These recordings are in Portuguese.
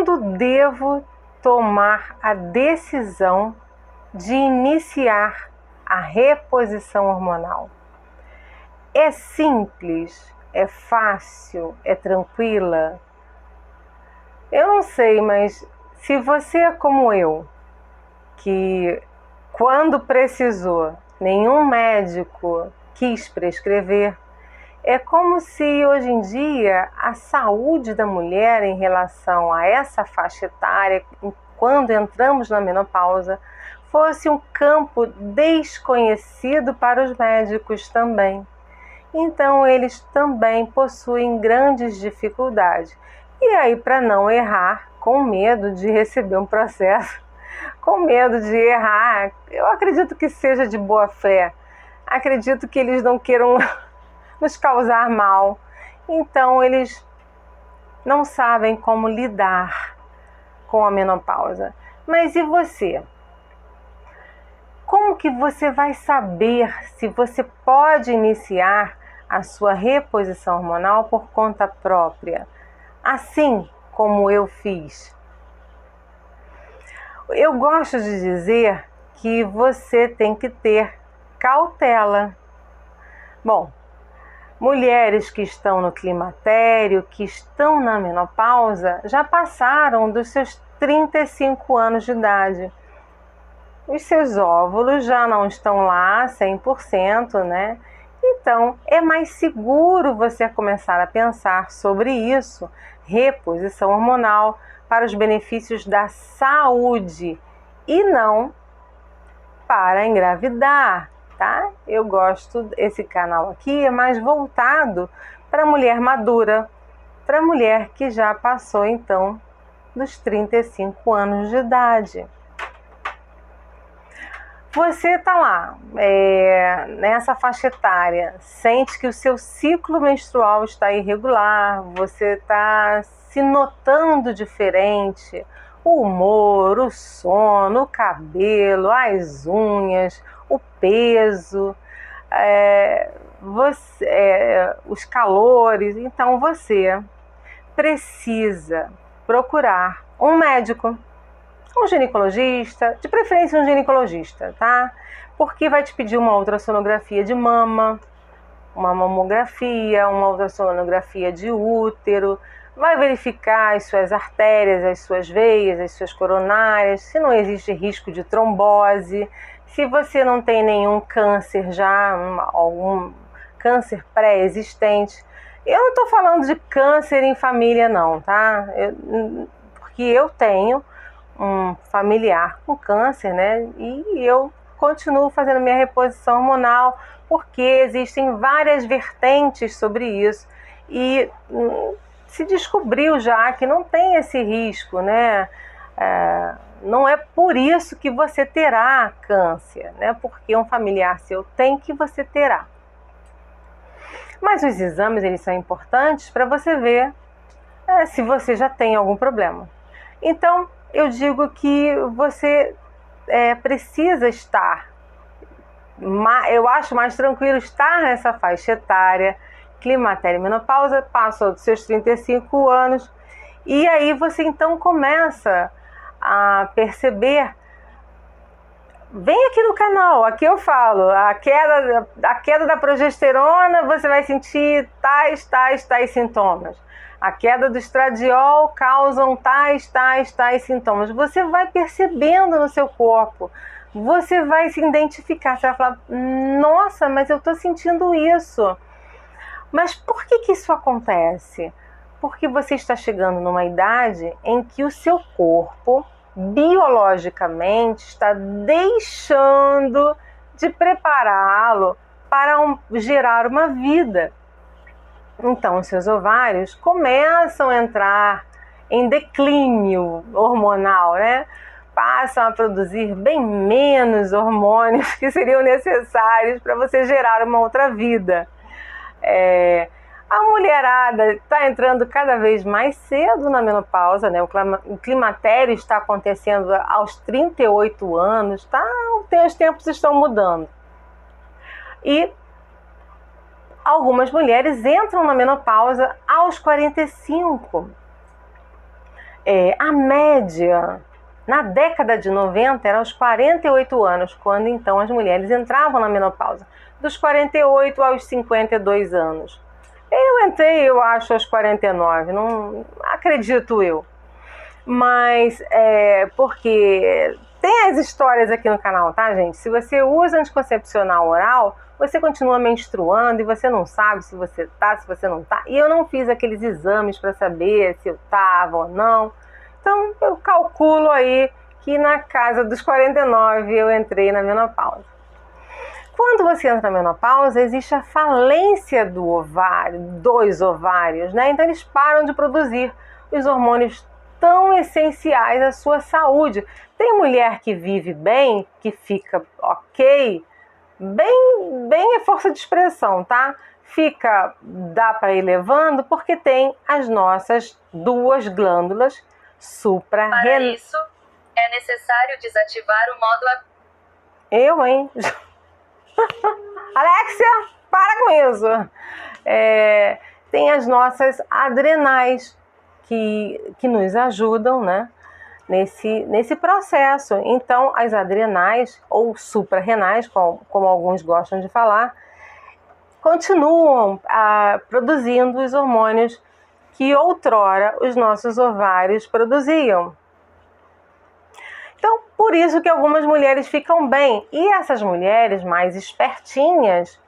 quando devo tomar a decisão de iniciar a reposição hormonal? É simples? É fácil? É tranquila? Eu não sei, mas se você é como eu, que quando precisou, nenhum médico quis prescrever, é como se hoje em dia a saúde da mulher em relação a essa faixa etária, quando entramos na menopausa, fosse um campo desconhecido para os médicos também. Então eles também possuem grandes dificuldades. E aí, para não errar, com medo de receber um processo, com medo de errar, eu acredito que seja de boa fé, acredito que eles não queiram nos causar mal, então eles não sabem como lidar com a menopausa. Mas e você? Como que você vai saber se você pode iniciar a sua reposição hormonal por conta própria, assim como eu fiz? Eu gosto de dizer que você tem que ter cautela. Bom, mulheres que estão no climatério, que estão na menopausa, já passaram dos seus 35 anos de idade. Os seus óvulos já não estão lá 100%, né? Então, é mais seguro você começar a pensar sobre isso, reposição hormonal, para os benefícios da saúde e não para engravidar, tá? Eu gosto, esse canal aqui é mais voltado para a mulher madura, para a mulher que já passou então dos 35 anos de idade. Você está lá, nessa faixa etária, sente que o seu ciclo menstrual está irregular, você está se notando diferente, o humor, o sono, o cabelo, as unhas, o peso, os calores. Então você precisa procurar um médico, um ginecologista, de preferência um ginecologista, tá? Porque vai te pedir uma ultrassonografia de mama, uma mamografia, uma ultrassonografia de útero, vai verificar as suas artérias, as suas veias, as suas coronárias, se não existe risco de trombose, se você não tem nenhum câncer já, algum câncer pré-existente. Eu não estou falando de câncer em família não, tá? Porque eu tenho um familiar com câncer, né? E eu continuo fazendo minha reposição hormonal porque existem várias vertentes sobre isso e se descobriu já que não tem esse risco, né? Não é por isso que você terá câncer, né? Porque um familiar seu tem, que você terá. Mas os exames, eles são importantes para você ver se você já tem algum problema. Então, eu digo que você precisa estar, eu acho mais tranquilo estar nessa faixa etária, climatério e menopausa, passou dos seus 35 anos, e aí você então começa a perceber. Vem aqui no canal, aqui eu falo, a queda da progesterona, você vai sentir tais sintomas. A queda do estradiol causam tais sintomas. Você vai percebendo no seu corpo, você vai se identificar, você vai falar, nossa, mas eu estou sentindo isso. Mas por que isso acontece? Porque você está chegando numa idade em que o seu corpo, biologicamente, está deixando de prepará-lo para gerar uma vida. Então, os seus ovários começam a entrar em declínio hormonal, né? Passam a produzir bem menos hormônios que seriam necessários para você gerar uma outra vida. A mulherada está entrando cada vez mais cedo na menopausa, né? O climatério está acontecendo aos 38 anos, tá? Os tempos estão mudando. E algumas mulheres entram na menopausa aos 45. A média na década de 90 era aos 48 anos, quando então as mulheres entravam na menopausa, dos 48 aos 52 anos. Eu entrei, eu acho, aos 49, não acredito eu. Mas porque tem as histórias aqui no canal, tá, gente? Se você usa anticoncepcional oral, você continua menstruando e você não sabe se você tá, se você não tá. E eu não fiz aqueles exames para saber se eu tava ou não. Então eu calculo aí que na casa dos 49 eu entrei na menopausa. Quando você entra na menopausa, existe a falência do ovário, dos ovários, né? Então eles param de produzir os hormônios tão essenciais à sua saúde. Tem mulher que vive bem, que fica ok, bem é força de expressão, tá? Dá para ir levando porque tem as nossas duas glândulas suprarrenais. Para isso, é necessário desativar o modo... Eu, hein? Alexia, para com isso! Tem as nossas adrenais que nos ajudam, né, nesse processo. Então, as adrenais, ou suprarrenais, como alguns gostam de falar, continuam produzindo os hormônios que outrora os nossos ovários produziam. Então, por isso que algumas mulheres ficam bem. E essas mulheres mais espertinhas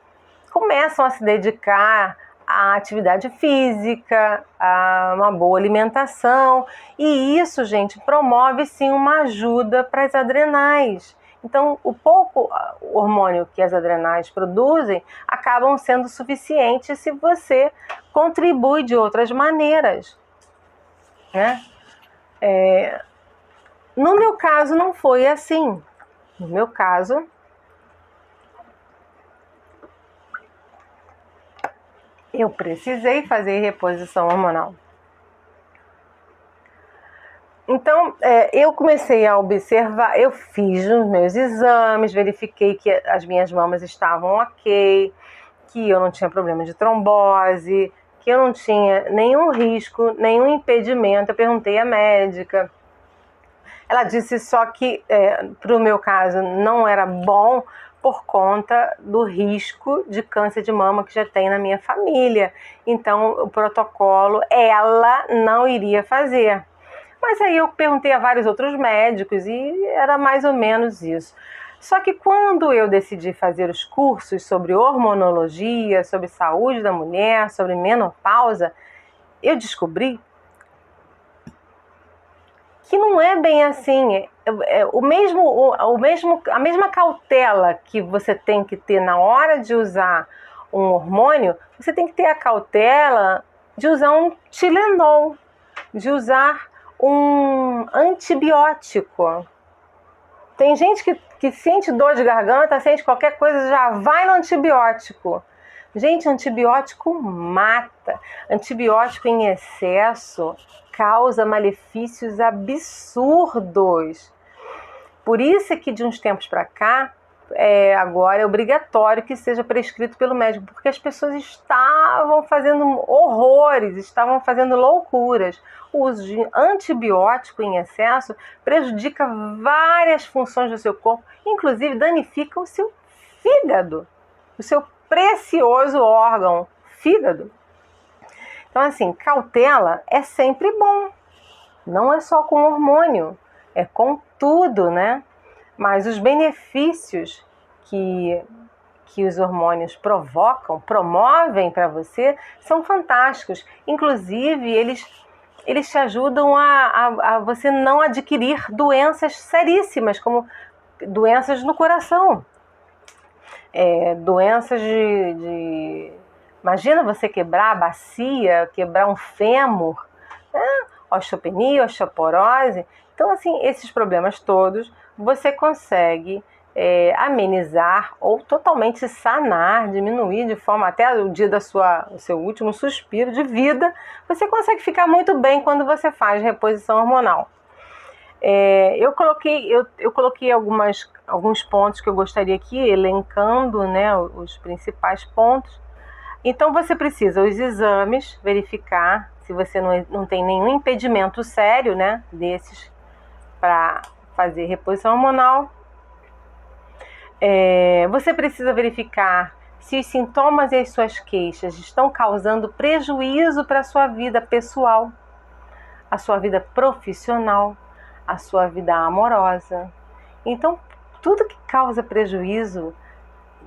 começam a se dedicar à atividade física, a uma boa alimentação. E isso, gente, promove sim uma ajuda para as adrenais. Então, o pouco hormônio que as adrenais produzem acabam sendo suficientes se você contribui de outras maneiras, né? No meu caso, não foi assim. No meu caso, eu precisei fazer reposição hormonal. Então, eu comecei a observar, eu fiz os meus exames, verifiquei que as minhas mamas estavam ok, que eu não tinha problema de trombose, que eu não tinha nenhum risco, nenhum impedimento. Eu perguntei à médica. Ela disse só que, para o meu caso, não era bom por conta do risco de câncer de mama que já tem na minha família. Então, o protocolo ela não iria fazer. Mas aí eu perguntei a vários outros médicos e era mais ou menos isso. Só que quando eu decidi fazer os cursos sobre hormonologia, sobre saúde da mulher, sobre menopausa, eu descobri que não é bem assim. A mesma cautela que você tem que ter na hora de usar um hormônio, você tem que ter a cautela de usar um Tilenol, de usar um antibiótico. Tem gente que sente dor de garganta, sente qualquer coisa, já vai no antibiótico. Gente, antibiótico mata. Antibiótico em excesso causa malefícios absurdos. Por isso é que de uns tempos para cá, agora é obrigatório que seja prescrito pelo médico, porque as pessoas estavam fazendo horrores, estavam fazendo loucuras. O uso de antibiótico em excesso prejudica várias funções do seu corpo, inclusive danifica o seu fígado, o seu precioso órgão, fígado. Então, assim, cautela é sempre bom. Não é só com hormônio, é com tudo, né? Mas os benefícios que os hormônios promovem para você, são fantásticos. Inclusive, eles te ajudam a você não adquirir doenças seríssimas, como doenças no coração. Doenças Imagina você quebrar a bacia, quebrar um fêmur, osteopenia, osteoporose. Então, assim, esses problemas todos você consegue amenizar ou totalmente sanar, diminuir de forma até o dia o seu último suspiro de vida. Você consegue ficar muito bem quando você faz reposição hormonal. Eu coloquei alguns pontos que eu gostaria aqui, elencando, né, os principais pontos. Então, você precisa os exames, verificar se você não tem nenhum impedimento sério, né, desses para fazer reposição hormonal. Você precisa verificar se os sintomas e as suas queixas estão causando prejuízo para a sua vida pessoal, a sua vida profissional, a sua vida amorosa. Então, tudo que causa prejuízo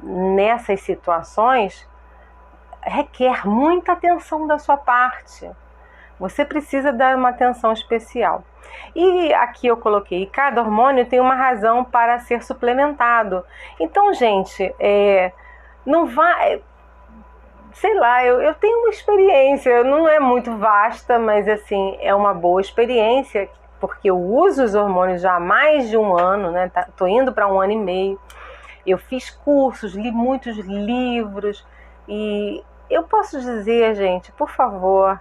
nessas situações requer muita atenção da sua parte. Você precisa dar uma atenção especial. E aqui eu coloquei, cada hormônio tem uma razão para ser suplementado. Então, gente, não vai... Sei lá, eu tenho uma experiência, não é muito vasta, mas assim, é uma boa experiência, porque eu uso os hormônios já há mais de um ano, né? Tô indo para 1 ano e meio. Eu fiz cursos, li muitos livros e eu posso dizer, gente, por favor,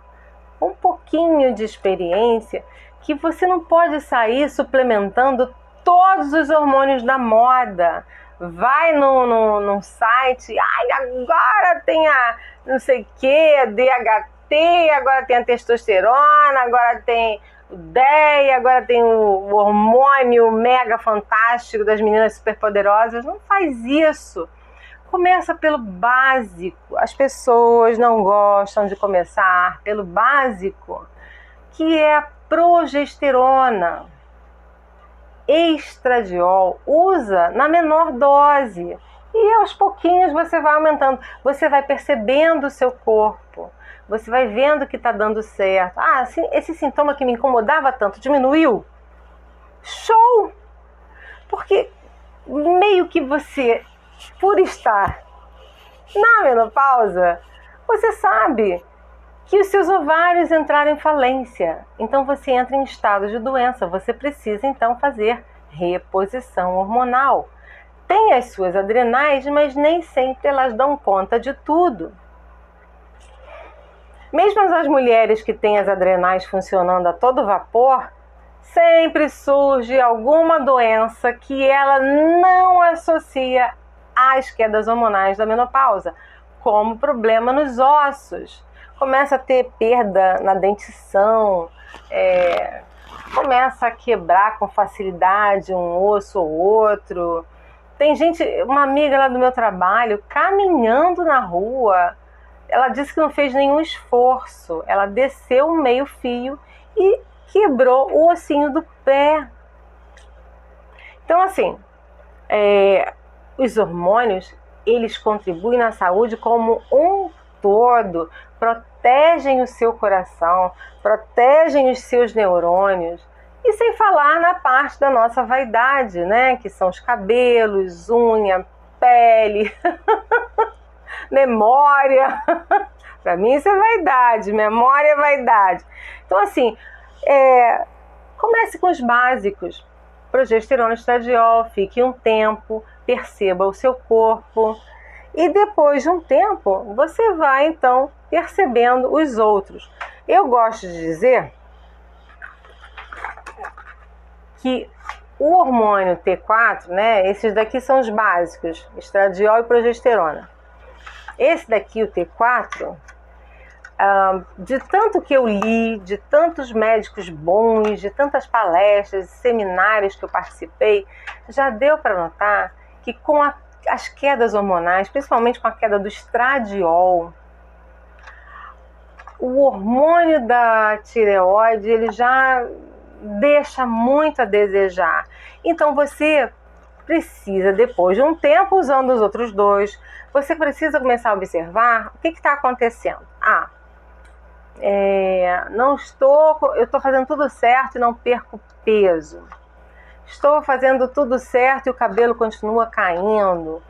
um pouquinho de experiência, que você não pode sair suplementando todos os hormônios da moda. Vai num site, agora tem a não sei o que, DHT, agora tem a testosterona, agora tem o DEA, agora tem o hormônio mega fantástico das meninas superpoderosas. Não faz isso. Começa pelo básico. As pessoas não gostam de começar pelo básico, que é a progesterona. Estradiol, usa na menor dose e aos pouquinhos você vai aumentando, você vai percebendo o seu corpo, você vai vendo que está dando certo. Esse sintoma que me incomodava tanto diminuiu? Show! Porque meio que você, por estar na menopausa, você sabe que os seus ovários entraram em falência. Então você entra em estado de doença. Você precisa então fazer reposição hormonal. Tem as suas adrenais, mas nem sempre elas dão conta de tudo. Mesmo as mulheres que têm as adrenais funcionando a todo vapor, sempre surge alguma doença que ela não associa às quedas hormonais da menopausa, como problema nos ossos. Começa a ter perda na dentição, começa a quebrar com facilidade um osso ou outro. Tem gente, uma amiga lá do meu trabalho, caminhando na rua, ela disse que não fez nenhum esforço. Ela desceu meio fio e quebrou o ossinho do pé. Então, assim, os hormônios, eles contribuem na saúde como um todo, protegem o seu coração, protegem os seus neurônios, e sem falar na parte da nossa vaidade, né? Que são os cabelos, unha, pele, memória. Para mim isso é vaidade, memória é vaidade. Então, assim, comece com os básicos. Progesterona, estradiol, fique um tempo, perceba o seu corpo. E depois de um tempo, você vai, então, percebendo os outros. Eu gosto de dizer que o hormônio T4, né, esses daqui são os básicos, estradiol e progesterona. Esse daqui, o T4, de tanto que eu li, de tantos médicos bons, de tantas palestras, seminários que eu participei, já deu para notar que com as quedas hormonais, principalmente com a queda do estradiol, o hormônio da tireoide, ele já deixa muito a desejar. Então você precisa, depois de um tempo usando os outros dois, você precisa começar a observar o que está acontecendo. Eu estou fazendo tudo certo e não perco peso. Estou fazendo tudo certo e o cabelo continua caindo.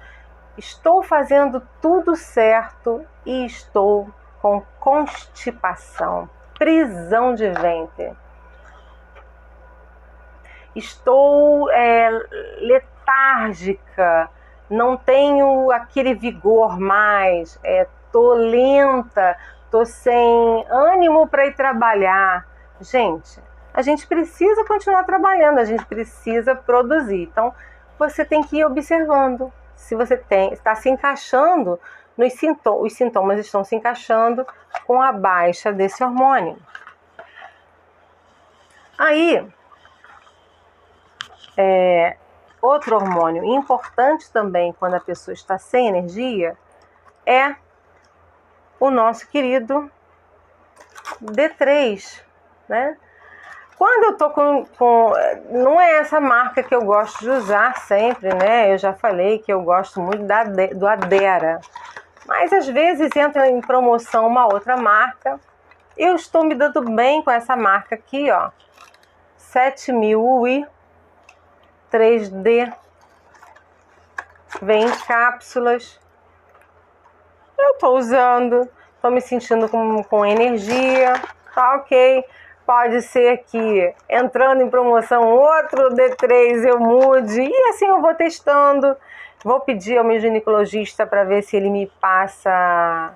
Estou fazendo tudo certo e estou com constipação, prisão de ventre. Estou letárgica, não tenho aquele vigor mais, estou lenta, estou sem ânimo para ir trabalhar. Gente, a gente precisa continuar trabalhando, a gente precisa produzir. Então, você tem que ir observando se você está se encaixando os sintomas estão se encaixando com a baixa desse hormônio. Aí, outro hormônio importante também quando a pessoa está sem energia é o nosso querido D3, né? Quando eu tô não é essa marca que eu gosto de usar sempre, né? Eu já falei que eu gosto muito do Adera. Mas às vezes entra em promoção uma outra marca. Eu estou me dando bem com essa marca aqui, ó. 7000 UI 3D. Vem em cápsulas. Eu estou usando, estou me sentindo com energia, tá ok. Pode ser que entrando em promoção outro D3 eu mude e assim eu vou testando. Vou pedir ao meu ginecologista para ver se ele me passa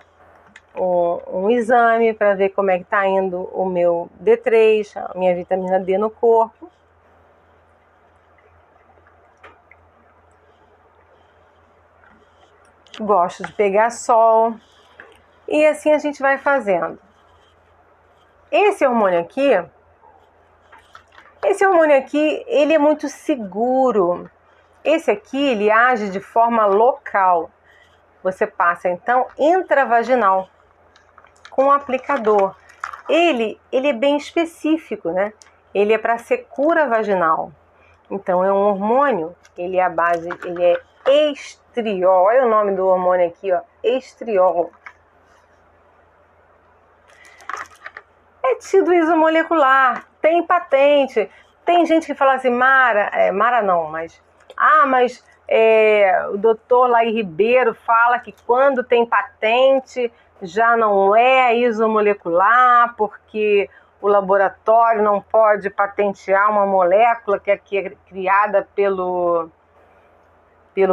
um exame para ver como é que está indo o meu D3, a minha vitamina D no corpo. Gosto de pegar sol e assim a gente vai fazendo. Esse hormônio aqui, ele é muito seguro. Esse aqui, ele age de forma local. Você passa, então, intravaginal, com o aplicador. Ele é bem específico, né? Ele é para secura vaginal. Então, é um hormônio, ele é estriol. Olha o nome do hormônio aqui, ó, estriol. É tido isomolecular, tem patente. Tem gente que fala assim, mas o doutor Laí Ribeiro fala que quando tem patente já não é isomolecular, porque o laboratório não pode patentear uma molécula que é criada pelo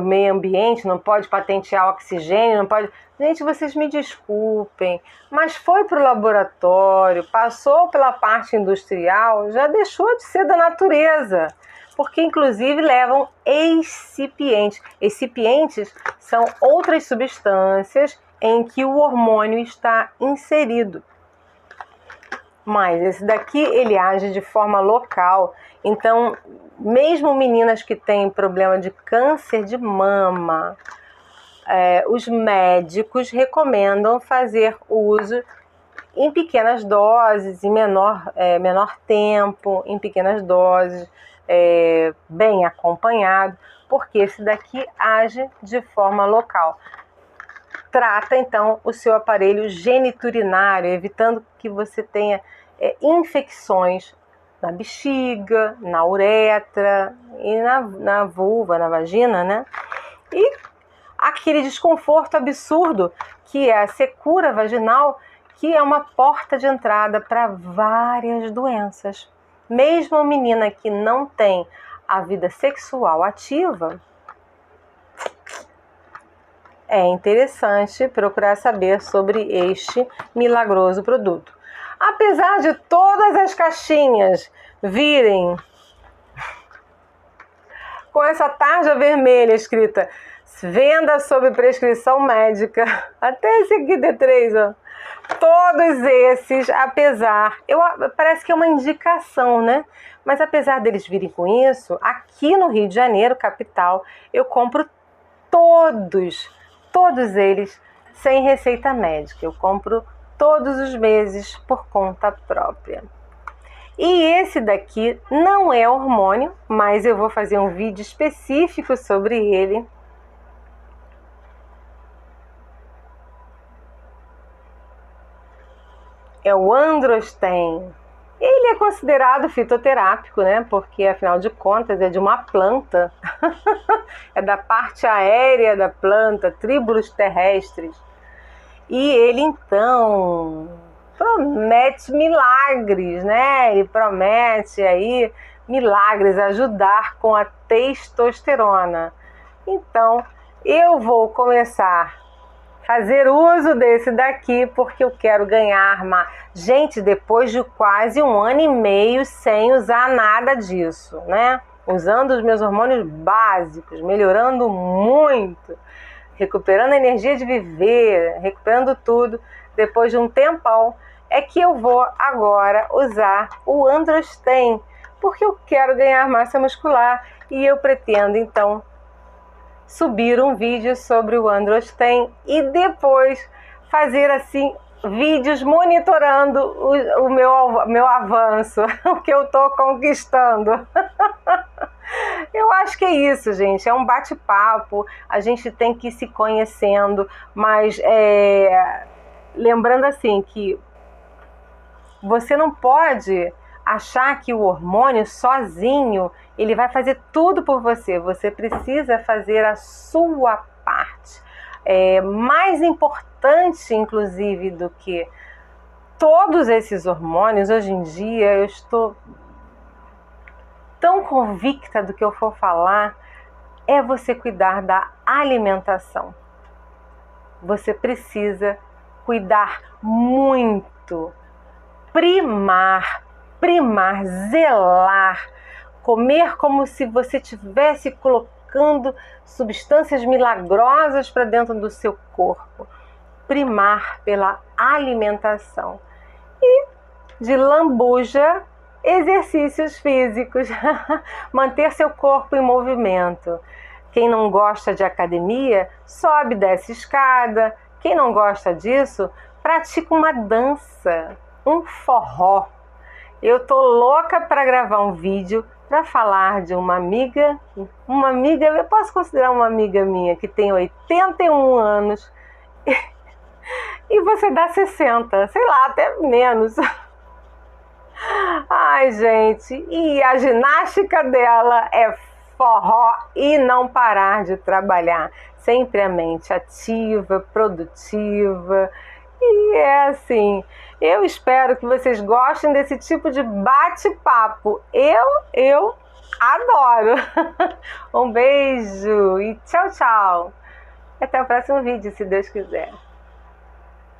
meio ambiente, não pode patentear o oxigênio, não pode... Gente, vocês me desculpem, mas foi para o laboratório, passou pela parte industrial, já deixou de ser da natureza, porque inclusive levam excipientes. Excipientes são outras substâncias em que o hormônio está inserido. Mas esse daqui, ele age de forma local. Então, mesmo meninas que têm problema de câncer de mama, os médicos recomendam fazer uso em pequenas doses, em menor tempo, em pequenas doses, bem acompanhado, porque esse daqui age de forma local. Trata, então, o seu aparelho geniturinário, evitando que você tenha infecções na bexiga, na uretra e na vulva, na vagina, né? E aquele desconforto absurdo que é a secura vaginal, que é uma porta de entrada para várias doenças. Mesmo a menina que não tem a vida sexual ativa, é interessante procurar saber sobre este milagroso produto. Apesar de todas as caixinhas virem com essa tarja vermelha escrita venda sob prescrição médica, até esse aqui D3, ó. Todos esses, parece que é uma indicação, né? Mas apesar deles virem com isso, aqui no Rio de Janeiro, capital, eu compro todos eles sem receita médica. Eu compro todos os meses por conta própria. E esse daqui não é hormônio, mas eu vou fazer um vídeo específico sobre ele. É o Androsten. Ele é considerado fitoterápico, né? Porque, afinal de contas, é de uma planta. É da parte aérea da planta, tríbulos terrestres. E ele, então, promete milagres, né? Ele promete aí milagres, ajudar com a testosterona. Então, eu vou começar fazer uso desse daqui porque eu quero ganhar mais. Gente, depois de quase 1 ano e meio sem usar nada disso, né? Usando os meus hormônios básicos, melhorando muito, recuperando a energia de viver, recuperando tudo, depois de um tempão, é que eu vou agora usar o Androsten, porque eu quero ganhar massa muscular e eu pretendo então subir um vídeo sobre o Androsten e depois fazer assim vídeos monitorando o meu avanço, o que eu estou conquistando. Eu acho que é isso, gente, é um bate-papo, a gente tem que ir se conhecendo, mas lembrando assim que você não pode achar que o hormônio sozinho ele vai fazer tudo por você. Você precisa fazer a sua parte. Mais importante, inclusive, do que todos esses hormônios, hoje em dia eu estou tão convicta do que eu for falar, é você cuidar da alimentação. Você precisa cuidar muito, primar, zelar, comer como se você estivesse colocando substâncias milagrosas para dentro do seu corpo. Primar pela alimentação. E de lambuja, exercícios físicos. Manter seu corpo em movimento. Quem não gosta de academia, sobe e desce escada. Quem não gosta disso, pratica uma dança, um forró. Eu tô louca para gravar um vídeo para falar de uma amiga, eu posso considerar uma amiga minha que tem 81 anos e você dá 60, sei lá, até menos. Ai, gente, e a ginástica dela é forró e não parar de trabalhar. Sempre a mente ativa, produtiva. E é assim, eu espero que vocês gostem desse tipo de bate-papo. Eu adoro. Um beijo e tchau, tchau. Até o próximo vídeo, se Deus quiser.